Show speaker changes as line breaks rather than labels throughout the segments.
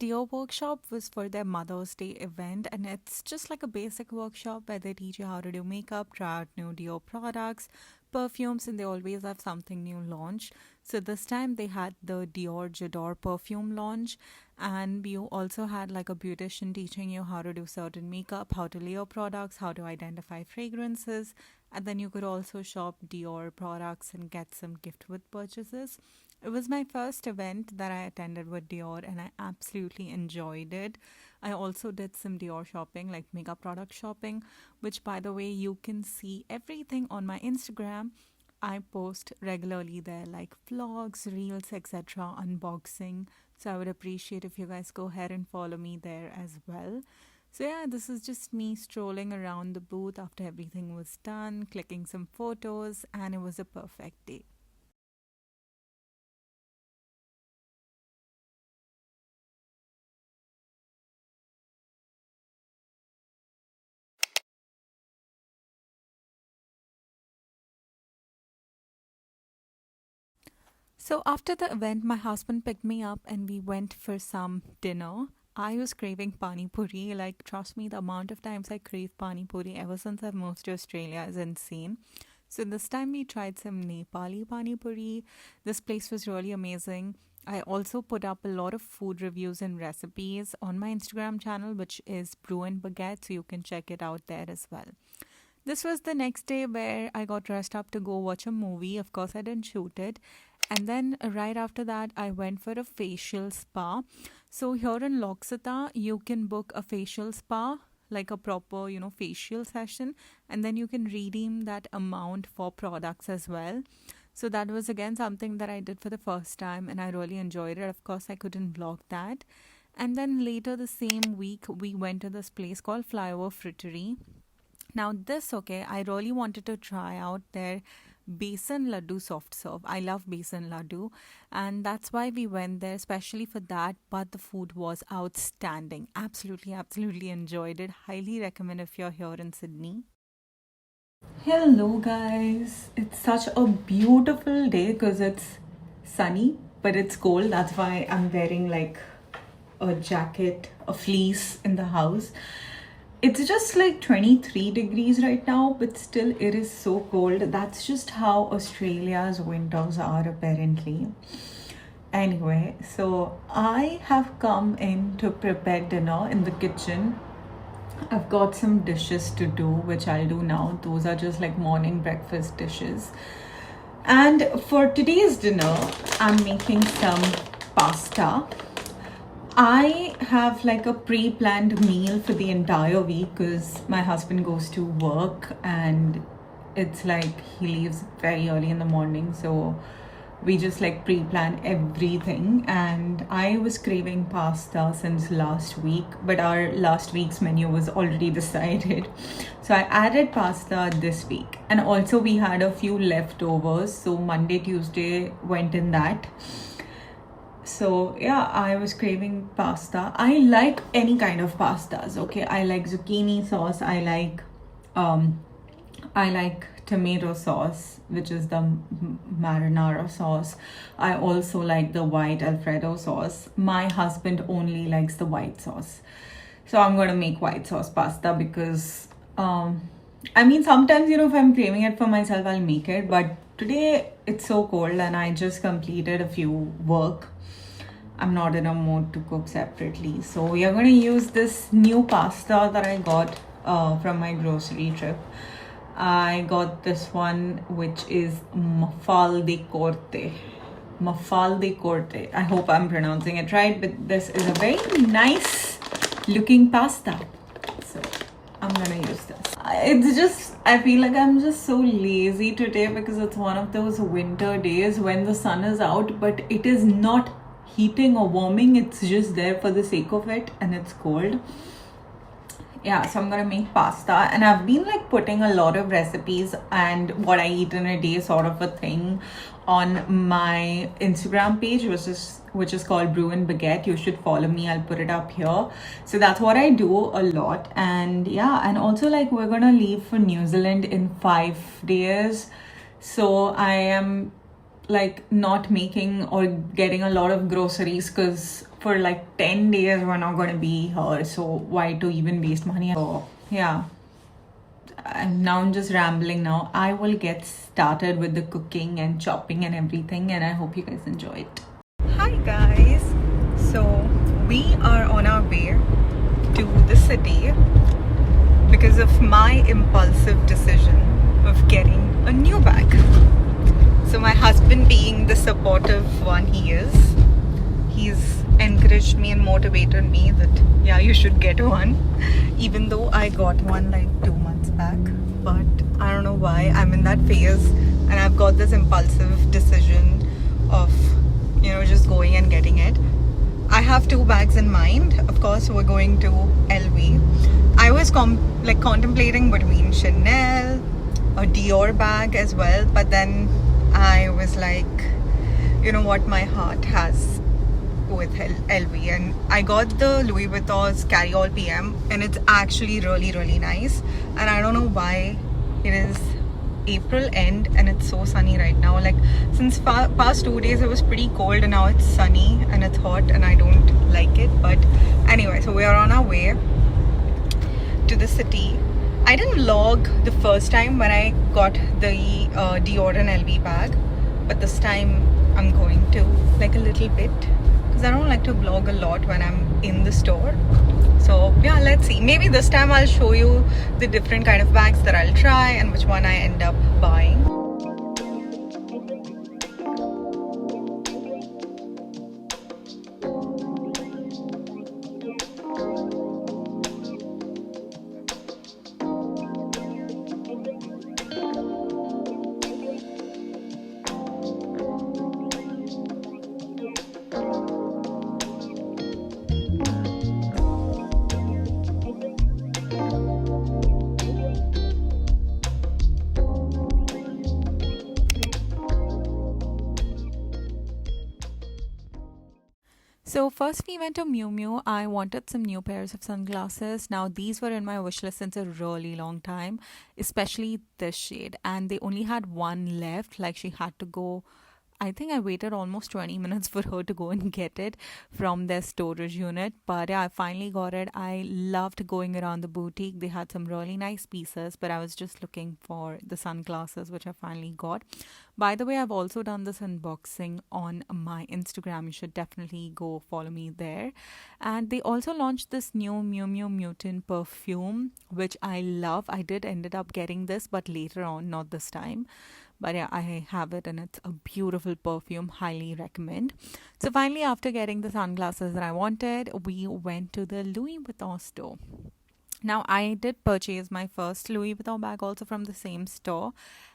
DIOR Workshop was for their Mother's Day event, and it's just like a basic workshop where they teach you how to do makeup, try out new DIOR products, perfumes, and they always have something new launched. So this time they had the DIOR J'adore perfume launch, and you also had like a beautician teaching you how to do certain makeup, how to layer products, how to identify fragrances, and then you could also shop DIOR products and get some gift with purchases. It was my first event that I attended with DIOR and I absolutely enjoyed it. I also did some DIOR shopping, like makeup product shopping, which, by the way, you can see everything on my Instagram. I post regularly there, like vlogs, reels, etc., unboxing. So I would appreciate if you guys go ahead and follow me there as well. So, yeah, this is just me strolling around the booth after everything was done, clicking some photos, and it was a perfect day. So after the event, my husband picked me up and we went for some dinner. I was craving pani puri. Like, trust me, the amount of times I crave pani puri ever since I've moved to Australia is insane. So this time we tried some Nepali pani puri. This place was really amazing. I also put up a lot of food reviews and recipes on my Instagram channel, which is Brew and Baguette, so you can check it out there as well. This was the next day where I got dressed up to go watch a movie. Of course, I didn't shoot it. And then right after that, I went for a facial spa. So here in Loxata, you can book a facial spa, like a proper, facial session, and then you can redeem that amount for products as well. So that was again something that I did for the first time, and I really enjoyed it. Of course, I couldn't vlog that. And then later the same week, we went to this place called Flyover Frittery. Now, okay, I really wanted to try out their besan laddu soft serve. I love besan laddu, and that's why we went there, especially for that. But the food was outstanding. Absolutely, absolutely enjoyed it. Highly recommend if you're here in Sydney. Hello, guys. It's such a beautiful day because it's sunny, but it's cold. That's why I'm wearing like a jacket, a fleece in the house. It's just like 23 degrees right now, but still it is so cold. That's just how Australia's winters are, apparently. Anyway, so I have come in to prepare dinner in the kitchen. I've got some dishes to do, which I'll do now. Those are just like morning breakfast dishes. And for today's dinner, I'm making some pasta. I have like a pre-planned meal for the entire week because my husband goes to work and it's like he leaves very early in the morning. So we just like pre-plan everything, and I was craving pasta since last week, but our last week's menu was already decided. So I added pasta this week, and also we had a few leftovers. So Monday, Tuesday went in that. So yeah, I was craving pasta. I like any kind of pastas. Okay, I like zucchini sauce. I like tomato sauce, which is the marinara sauce. I also like the white Alfredo sauce. My husband only likes the white sauce. So I'm going to make white sauce pasta because I mean, sometimes, if I'm craving it for myself, I'll make it. But today it's so cold and I just completed a few work. I'm not in a mood to cook separately. So we are going to use this new pasta that I got from my grocery trip. I got this one, which is Mafalde Corte. Mafalde Corte. I hope I'm pronouncing it right, but this is a very nice looking pasta. So I'm gonna use this. It's just, I feel like I'm just so lazy today because it's one of those winter days when the sun is out, but it is not heating or warming. It's just there for the sake of it, and it's cold. Yeah, so I'm gonna make pasta, and I've been like putting a lot of recipes and what I eat in a day sort of a thing on my Instagram page, which is called Brew and Baguette. You should follow me. I'll put it up here. So that's what I do a lot. And yeah, and also like we're gonna leave for New Zealand in 5 days. So I am like not making or getting a lot of groceries because for like 10 days we're not going to be here, so why to even waste money? So yeah, I'm just rambling now. I will get started with the cooking and chopping and everything, and I hope you guys enjoy it. Hi guys, so we are on our way to the city because of my impulsive decision of getting a new bag. So my husband, being the supportive one he is, he's encouraged me and motivated me that yeah, you should get one, even though I got one like 2 months back. But I don't know why I'm in that phase and I've got this impulsive decision of just going and getting it. I have 2 bags in mind. Of course, we're going to LV. I was contemplating between Chanel, a Dior bag as well, but then I was like, you know what, my heart has with LV, and I got the Louis Vuitton's Carry All PM, and it's actually really, really nice. And I don't know why it is April end and it's so sunny right now. Like since past 2 days it was pretty cold, and now it's sunny and it's hot, and I don't like it. But anyway, so we are on our way to the city. I didn't vlog the first time when I got the Dior and LV bag, but this time I'm going to, like a little bit, because I don't like to vlog a lot when I'm in the store. So yeah, let's see. Maybe this time I'll show you the different kind of bags that I'll try and which one I end up buying. So first we went to Miumiu. I wanted some new pairs of sunglasses. Now these were in my wish list since a really long time, especially this shade. And they only had one left. Like she had to go. I think I waited almost 20 minutes for her to go and get it from their storage unit. But yeah, I finally got it. I loved going around the boutique. They had some really nice pieces, but I was just looking for the sunglasses, which I finally got. By the way, I've also done this unboxing on my Instagram. You should definitely go follow me there. And they also launched this new Miumiu Mutant perfume, which I love. I did ended up getting this, but later on, not this time. But yeah, I have it and it's a beautiful perfume. Highly recommend. So finally, after getting the sunglasses that I wanted, we went to the Louis Vuitton store. Now, I did purchase my first Louis Vuitton bag also from the same store.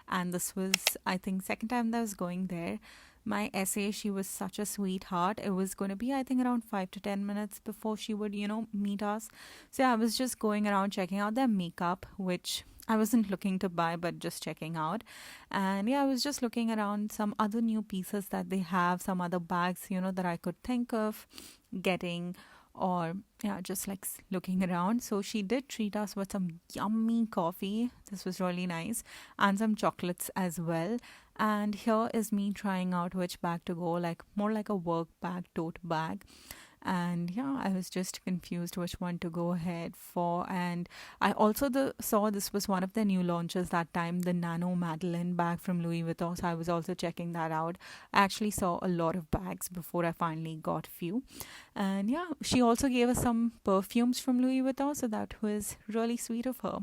And this was, I think, second time that I was going there. My essay, she was such a sweetheart. It was going to be, I think, around 5 to 10 minutes before she would, meet us. So yeah, I was just going around checking out their makeup, which I wasn't looking to buy, but just checking out. And yeah, I was just looking around some other new pieces that they have, some other bags, that I could think of getting, or yeah, just like looking around. So she did treat us with some yummy coffee. This was really nice, and some chocolates as well. And here is me trying out which bag to go, like more like a work bag, tote bag. And yeah, I was just confused which one to go ahead for. And I also saw this was one of the new launches that time, the Nano Madeline bag from Louis Vuitton. So I was also checking that out. I actually saw a lot of bags before I finally got few. And yeah, she also gave us some perfumes from Louis Vuitton, so that was really sweet of her.